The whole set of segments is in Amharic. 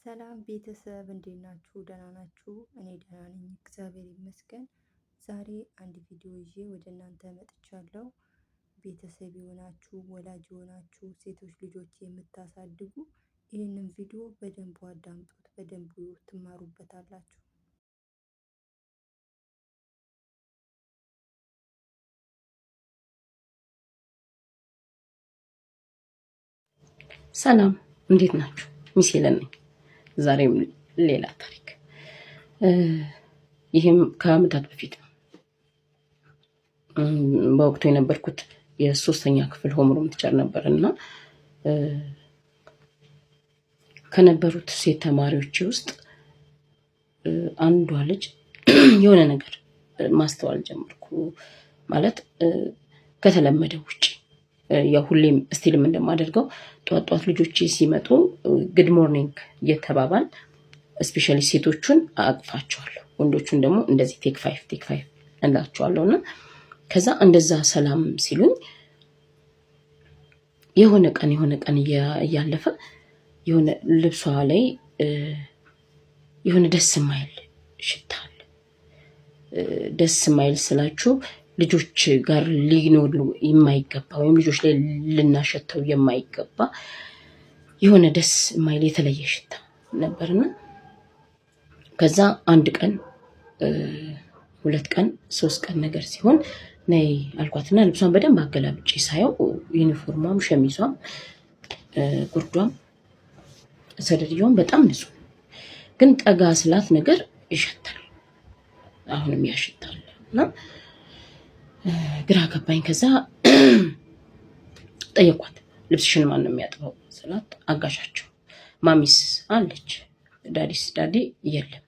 ሰላም ቤተሰብ እንዴት ናችሁ? ደህና ናችሁ? እኔ ደህና ነኝ፣ እግዚአብሔር ይመስገን። ዛሬ አንድ ቪዲዮ ይዤ ወደ እናንተ መጥቻለሁ። ቤተሰብ የሆናችሁ ወላጅ የሆናችሁ ሴቶች ልጆች የምታሳድጉ ይህንን ቪዲዮ በደንብ አዳምጡት፣ በደንብ ትማሩበታላችሁ። ሰላም እንዴት ናችሁ? ሚስለን ነኝ። ዛሬም ሌላ ታሪክ። ይሄም ከአመታት በፊት ነው። በወቅቱ የነበርኩት የሶስተኛ ክፍል ሆምሩም ቲቸር ነበርና ከነበሩት ሴት ተማሪዎች ውስጥ አንዷ ልጅ የሆነ ነገር ማስተዋል ጀመርኩ። ማለት ከተለመደው ውጪ ያው ሁሌም ስቲልም እንደማደርገው ጧት ልጆች ሲመጡ ጉድ ሞርኒንግ እየተባባል ስፔሻሊ ሴቶቹን አቅፋቸዋለሁ፣ ወንዶቹን ደግሞ እንደዚህ ቴክ ፋይቭ እንላቸዋለሁና ከዛ እንደዛ ሰላም ሲሉኝ የሆነ ቀን እያለፈ የሆነ ልብሷ ላይ የሆነ ደስ የማይል ሽታ አለ። ደስ የማይል ስላችሁ ልጆች ጋር ሊኖር የማይገባ ወይም ልጆች ላይ ልናሸተው የማይገባ የሆነ ደስ የማይል የተለየ ሽታ ነበርና ከዛ አንድ ቀን 2 ቀን 3 ቀን ነገር ሲሆን ነይ አልኳትና ልብሷን በደንብ አገላብጬ ሳየው ዩኒፎርሟም ሸሚዟም ጉርዷም ሰደድያውም በጣም ንጹህ፣ ግን ጠጋ ስላት ነገር ይሸታል። አሁንም ያሽታል እና ግራ ገባኝ። ከዛ ጠየኳት፣ ልብስሽን ማን ነው የሚያጥበው ስላት አጋዣቸው ማሚስ አለች፣ ዳዲ የለም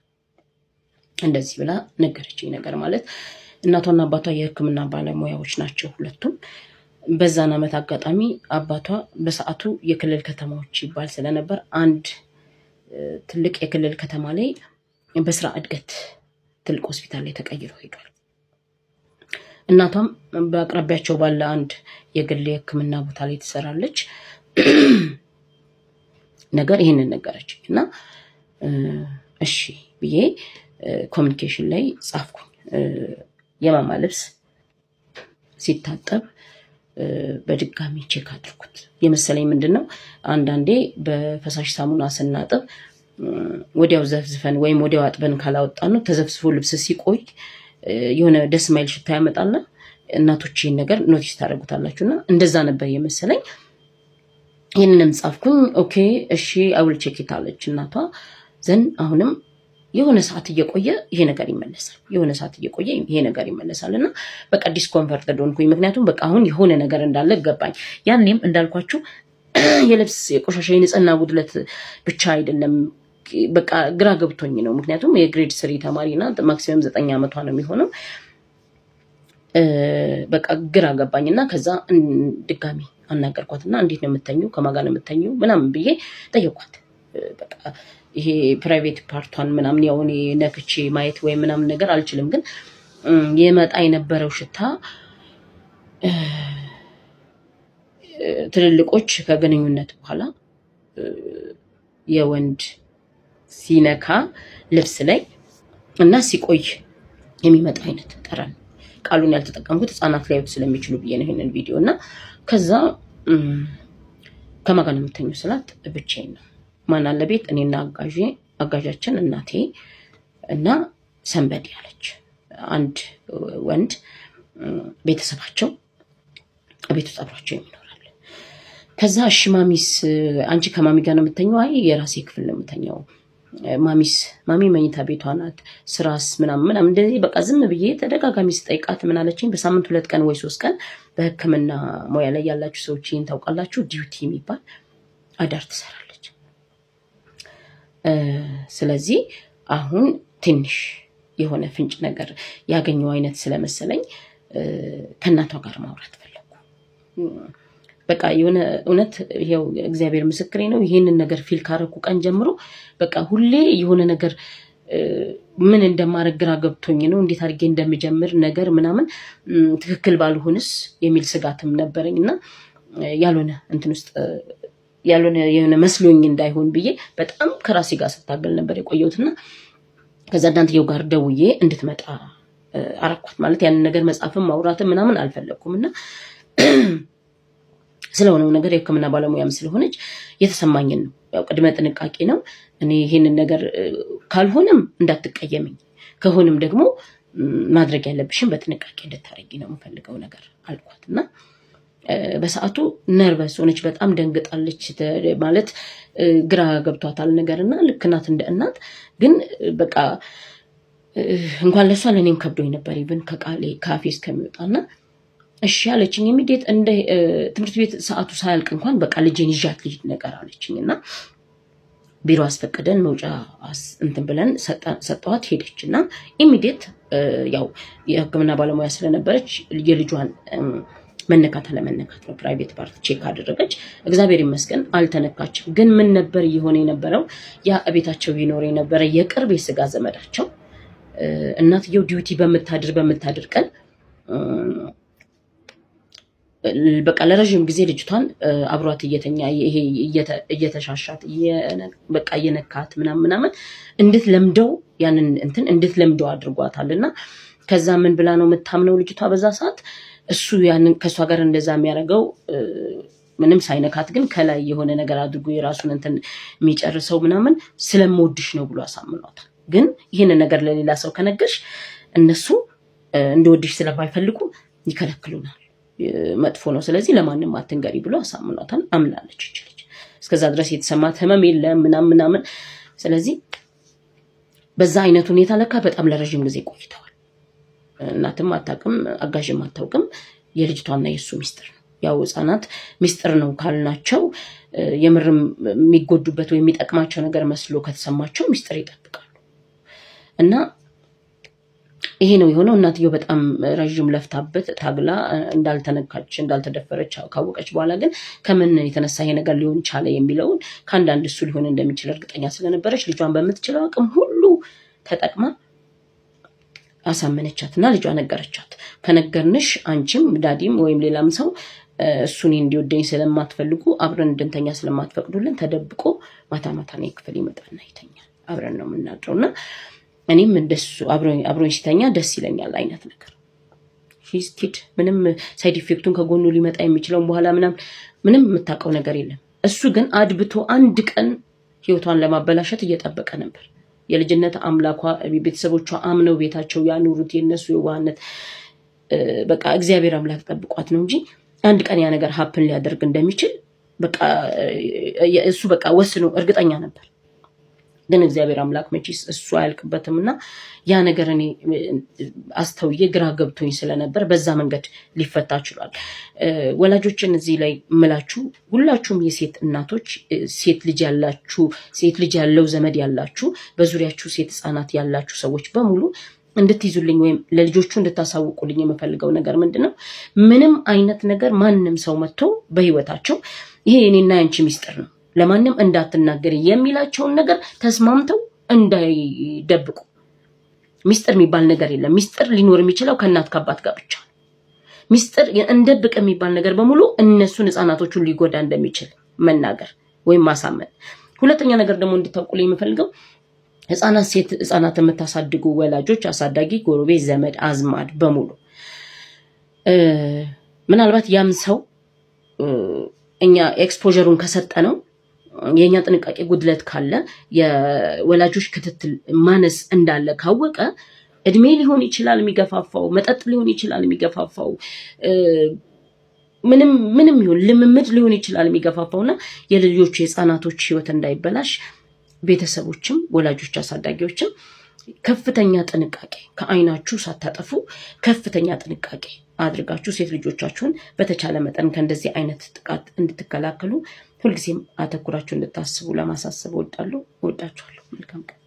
እንደዚህ ብላ ነገረችኝ። ነገር ማለት እናቷና አባቷ የሕክምና ባለሙያዎች ናቸው ሁለቱም። በዛን ዓመት አጋጣሚ አባቷ በሰዓቱ የክልል ከተማዎች ይባል ስለነበር አንድ ትልቅ የክልል ከተማ ላይ በስራ እድገት ትልቅ ሆስፒታል ላይ ተቀይሮ ሄዷል። እናቷም በአቅራቢያቸው ባለ አንድ የግል የሕክምና ቦታ ላይ ትሰራለች። ነገር ይሄንን ነገረችኝ እና እሺ ብዬ ኮሚኒኬሽን ላይ ጻፍኩኝ። የማማ ልብስ ሲታጠብ በድጋሚ ቼክ አድርጉት የመሰለኝ ምንድነው አንዳንዴ በፈሳሽ ሳሙና ስናጥብ ወዲያው ዘፍዝፈን ወይም ወዲያው አጥበን ካላወጣን ነው ተዘፍዝፎ ልብስ ሲቆይ የሆነ ደስ ማይል ሽታ ያመጣልና እናቶች ይሄን ነገር ኖቲስ ታደርጉታላችሁና እንደዛ ነበር የመሰለኝ። ይሄንንም ጻፍኩኝ። ኦኬ እሺ አውል ቼክ ኢት አለች እናቷ። ዘን አሁንም የሆነ ሰዓት እየቆየ ይሄ ነገር ይመለሳል፣ የሆነ ሰዓት እየቆየ ይሄ ነገር ይመለሳልና በቃ ዲስኮንፈርትድ ሆንኩኝ። ምክንያቱም በቃ አሁን የሆነ ነገር እንዳለ ገባኝ። ያኔም እንዳልኳችሁ የልብስ የቆሻሻ የንጽህና ጉድለት ብቻ አይደለም፣ በቃ ግራ ገብቶኝ ነው። ምክንያቱም የግሬድ 3 ተማሪና ማክሲመም 9 ዓመቷ ነው የሚሆነው። በቃ ግራ ገባኝና ከዛ ድጋሚ አናገርኳትና እንዴት ነው የምተኙ ከማን ጋር ነው የምተኙ ምናምን ብዬ ጠየኳት። በቃ ይሄ ፕራይቬት ፓርቷን ምናምን ያው እኔ ነክቼ ማየት ወይ ምናምን ነገር አልችልም፣ ግን የመጣ የነበረው ሽታ ትልልቆች ከግንኙነት በኋላ የወንድ ሲነካ ልብስ ላይ እና ሲቆይ የሚመጣ አይነት ጠረን። ቃሉን ያልተጠቀምኩት ህፃናት ሊያዩት ስለሚችሉ ብዬ ነው ይሄንን ቪዲዮ እና ከዛ ከማን ጋር ነው የምተኙ ስላት ብቻዬን ነው። ማን አለ ቤት? እኔና አጋዣችን እናቴ እና ሰንበዲ አለች። አንድ ወንድ ቤተሰባቸው ቤት ውስጥ አብሯቸው የሚኖራል። ከዛ እሺ ማሚስ አንቺ ከማሚ ጋር ነው የምተኘው? አይ የራሴ ክፍል ነው የምተኘው። ማሚ መኝታ ቤቷ ናት። ስራስ ምናምን እንደዚህ በቃ ዝም ብዬ ተደጋጋሚ ስጠይቃት ምን አለችኝ? በሳምንት 2 ቀን ወይ 3 ቀን በሕክምና ሙያ ላይ ያላችሁ ሰዎች ይሄን ታውቃላችሁ፣ ዲዩቲ የሚባል አዳር ትሰራለች። ስለዚህ አሁን ትንሽ የሆነ ፍንጭ ነገር ያገኘው አይነት ስለመሰለኝ ከእናቷ ጋር ማውራት ፈለኩ። በቃ የሆነ እውነት ይሄው እግዚአብሔር ምስክሬ ነው። ይሄንን ነገር ፊል ካረኩ ቀን ጀምሮ በቃ ሁሌ የሆነ ነገር ምን እንደማረግ ግራ ገብቶኝ ነው፣ እንዴት አድርጌ እንደምጀምር ነገር ምናምን ትክክል ባልሆንስ የሚል ስጋትም ነበረኝና ያልሆነ እንትን ውስጥ ያልሆነ የሆነ መስሎኝ እንዳይሆን ብዬ በጣም ከራሴ ጋር ስታገል ነበር የቆየሁትና ከዛ እናንተየው ጋር ደውዬ እንድትመጣ አረኳት። ማለት ያንን ነገር መጻፍም ማውራትም ምናምን አልፈለኩም እና ስለሆነው ነገር የሕክምና ባለሙያም ስለሆነች የተሰማኝን ነው። ያው ቅድመ ጥንቃቄ ነው። እኔ ይሄንን ነገር ካልሆነም እንዳትቀየመኝ ከሆነም ደግሞ ማድረግ ያለብሽን በጥንቃቄ እንድታረጊ ነው የምፈልገው ነገር አልኳትና በሰዓቱ ነርቨስ ሆነች። በጣም ደንግጣለች። ማለት ግራ ገብቷታል ነገርና ልክ ናት እንደ እናት ግን በቃ እንኳን ለሷ ለኔም ከብዶኝ ነበር ይብን ከቃሌ ካፌ እስከሚወጣና እሺ አለችኝ። ኢሚዲየት እንደ ትምህርት ቤት ሰዓቱ ሳያልቅ እንኳን በቃ ልጄን ይዣት ልጅ ነገር አለችኝና ቢሮ አስፈቅደን መውጫ እንትን ብለን ሰጠዋት ሄደችና ኢሚዲየት ያው የሕክምና ባለሙያ ስለነበረች የልጇን መነካት አለመነካት ነው ፕራይቬት ፓርት ቼክ አደረገች። እግዚአብሔር ይመስገን አልተነካችም። ግን ምን ነበር የሆነ የነበረው ያ ቤታቸው ይኖር የነበረ የቅርብ የስጋ ዘመዳቸው እናትየው ዲዩቲ በምታድር ቀን በቃ ለረጅም ጊዜ ልጅቷን አብሯት እየተኛ ይሄ እየተሻሻት በቃ እየነካት ምናምን እንድትለምደው ያንን እንትን እንድትለምደው አድርጓታልና ከዛ ምን ብላ ነው የምታምነው ልጅቷ በዛ ሰዓት እሱ ያንን ከሷ ጋር እንደዛ የሚያደርገው ምንም ሳይነካት ግን ከላይ የሆነ ነገር አድርጎ የራሱን እንትን የሚጨርሰው ምናምን ስለምወድሽ ነው ብሎ አሳምኗታል። ግን ይሄን ነገር ለሌላ ሰው ከነገርሽ እነሱ እንደወድሽ ስለማይፈልጉ ይከለክሉናል፣ መጥፎ ነው፣ ስለዚህ ለማንም አትንገሪ ብሎ አሳምኗታል። አምናለች ይችላል። እስከዛ ድረስ የተሰማት ህመም የለም ምናምን። ስለዚህ በዛ አይነት ሁኔታ ለካ በጣም ለረጅም ጊዜ ቆይተዋል። እናትም አታውቅም፣ አጋዥም አታውቅም። የልጅቷና የሱ ሚስጥር ነው። ያው ህፃናት ሚስጥር ነው ካልናቸው የምርም የሚጎዱበት ወይ የሚጠቅማቸው ነገር መስሎ ከተሰማቸው ሚስጥር ይጠብቃሉ። እና ይሄ ነው የሆነው። እናትየው በጣም ረጅም ለፍታበት ታግላ እንዳልተነካች እንዳልተደፈረች ካወቀች በኋላ ግን ከምን የተነሳ ይሄ ነገር ሊሆን ቻለ የሚለውን ከአንዳንድ እሱ ሊሆን እንደሚችል እርግጠኛ ስለነበረች ልጇን በምትችለው አቅም ሁሉ ተጠቅማ አሳመነቻትና ልጇ ነገረቻት። ከነገርንሽ አንቺም ዳዲም ወይም ሌላም ሰው እሱን እንዲወደኝ ስለማትፈልጉ አብረን እንድንተኛ ስለማትፈቅዱልን ተደብቆ ማታ ነው ክፍል ይመጣና ይተኛል። አብረን ነው የምናድረውና እኔም እንደሱ አብሮኝ ሲተኛ ደስ ይለኛል አይነት ነገር። ሺስ ኪድ ምንም ሳይድ ኢፌክቱን ከጎኑ ሊመጣ የሚችለው በኋላ ምንም የምታውቀው ነገር የለም። እሱ ግን አድብቶ አንድ ቀን ህይወቷን ለማበላሸት እየጠበቀ ነበር። የልጅነት አምላኳ ቤተሰቦቿ አምነው ቤታቸው ያኑሩት የነሱ የዋህነት በቃ እግዚአብሔር አምላክ ጠብቋት ነው እንጂ አንድ ቀን ያ ነገር ሀፕን ሊያደርግ እንደሚችል በቃ እሱ በቃ ወስኖ እርግጠኛ ነበር። ግን እግዚአብሔር አምላክ መቼስ እሱ አያልቅበትምና ያ ነገር እኔ አስተውዬ ግራ ገብቶኝ ስለነበር በዛ መንገድ ሊፈታ ችሏል። ወላጆችን እዚህ ላይ ምላችሁ ሁላችሁም የሴት እናቶች ሴት ልጅ ያላችሁ ሴት ልጅ ያለው ዘመድ ያላችሁ በዙሪያችሁ ሴት ህፃናት ያላችሁ ሰዎች በሙሉ እንድትይዙልኝ ወይም ለልጆቹ እንድታሳውቁልኝ የምፈልገው ነገር ምንድነው? ምንም አይነት ነገር ማንም ሰው መጥቶ በህይወታቸው ይሄ የኔና ያንቺ ሚስጥር ነው ለማንም እንዳትናገር የሚላቸውን ነገር ተስማምተው እንዳይደብቁ። ሚስጥር የሚባል ነገር የለም። ሚስጥር ሊኖር የሚችለው ከእናት ከአባት ጋር ብቻ። ሚስጥር እንደብቅ የሚባል ነገር በሙሉ እነሱን ህፃናቶቹን ሊጎዳ እንደሚችል መናገር ወይም ማሳመን። ሁለተኛ ነገር ደግሞ እንድታውቁልኝ የምፈልገው ሴት ህፃናት የምታሳድጉ ወላጆች፣ አሳዳጊ፣ ጎረቤት፣ ዘመድ አዝማድ በሙሉ ምናልባት ያም ሰው እኛ ኤክስፖዠሩን ከሰጠ ነው የኛ ጥንቃቄ ጉድለት ካለ የወላጆች ክትትል ማነስ እንዳለ ካወቀ እድሜ ሊሆን ይችላል የሚገፋፋው፣ መጠጥ ሊሆን ይችላል የሚገፋፋው፣ ምንም ይሁን ልምምድ ሊሆን ይችላል የሚገፋፋውና የልጆቹ የህፃናቶች ህይወት እንዳይበላሽ ቤተሰቦችም ወላጆች አሳዳጊዎችም ከፍተኛ ጥንቃቄ ከአይናችሁ ሳታጠፉ ከፍተኛ ጥንቃቄ አድርጋችሁ ሴት ልጆቻችሁን በተቻለ መጠን ከእንደዚህ አይነት ጥቃት እንድትከላከሉ ሁልጊዜም አተኩራችሁ እንድታስቡ ለማሳሰብ እወዳለሁ። እወዳችኋለሁ። መልካም ቀን።